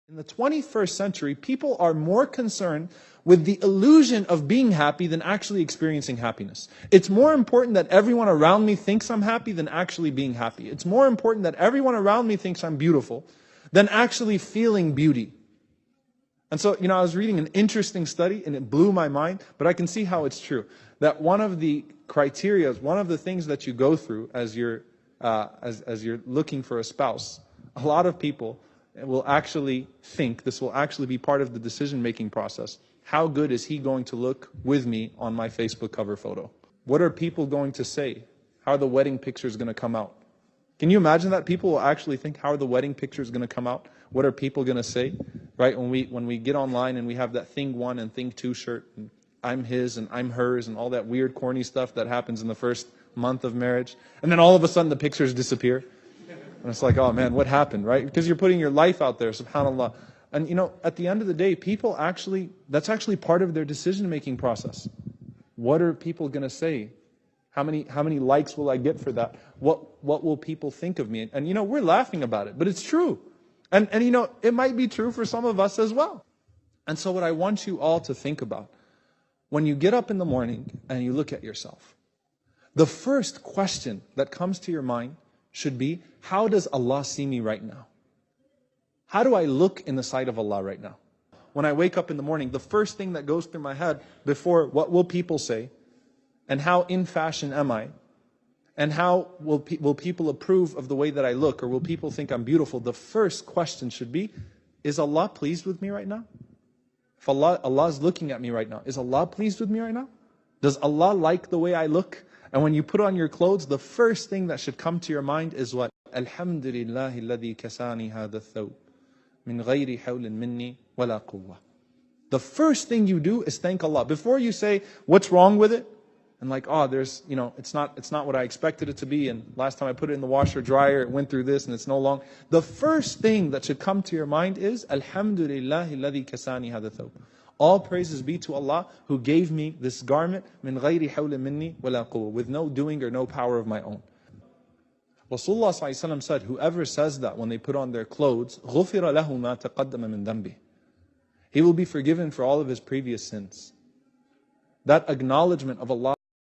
In the 21st century, people are more concerned with the illusion of being happy than actually experiencing happiness. It's more important that everyone around me thinks I'm happy than actually being happy. It's more important that everyone around me thinks I'm beautiful than actually feeling beauty. And so, I was reading an interesting study and it blew my mind, but I can see how it's true. That one of the criteria, one of the things that you go through as you're looking for a spouse, a lot of people will actually think, this will actually be part of the decision-making process. How good is he going to look with me on my Facebook cover photo? What are people going to say? How are the wedding pictures going to come out? Can you imagine that? People will actually think, how are the wedding pictures going to come out? What are people going to say? Right? When we get online and we have that thing 1 and thing 2 shirt, and I'm his and I'm hers and all that weird corny stuff that happens in the first month of marriage. And then all of a sudden the pictures disappear. And it's like, oh man, what happened, right? Because you're putting your life out there, subhanAllah. And at the end of the day, people actually, that's actually part of their decision-making process. What are people going to say? How many likes will I get for that? What will people think of me? And we're laughing about it, but it's true. And it might be true for some of us as well. And so what I want you all to think about, when you get up in the morning and you look at yourself, the first question that comes to your mind should be, how does Allah see me right now? How do I look in the sight of Allah right now? When I wake up in the morning, the first thing that goes through my head before, what will people say? And how in fashion am I? And how will people approve of the way that I look? Or will people think I'm beautiful? The first question should be, is Allah pleased with me right now? If Allah is looking at me right now, is Allah pleased with me right now? Does Allah like the way I look? And when you put on your clothes, the first thing that should come to your mind is what? Alhamdulillahi alladhi kasani hadha thawb min ghayri hawlin minni wala quwwa. The first thing you do is thank Allah. Before you say, what's wrong with it? And like, there's, it's not what I expected it to be. And last time I put it in the washer dryer, it went through this and it's no long. The first thing that should come to your mind is, Alhamdulillahi alladhi kasani hadha thawb. All praises be to Allah who gave me this garment, min ghayri hawlin minni wala quwwa, with no doing or no power of my own. Rasulullah ﷺ said, whoever says that when they put on their clothes, غُفِرَ لَهُ مَا تَقَدَّمَ مِن ذَنْبِهِ, he will be forgiven for all of his previous sins. That acknowledgement of Allah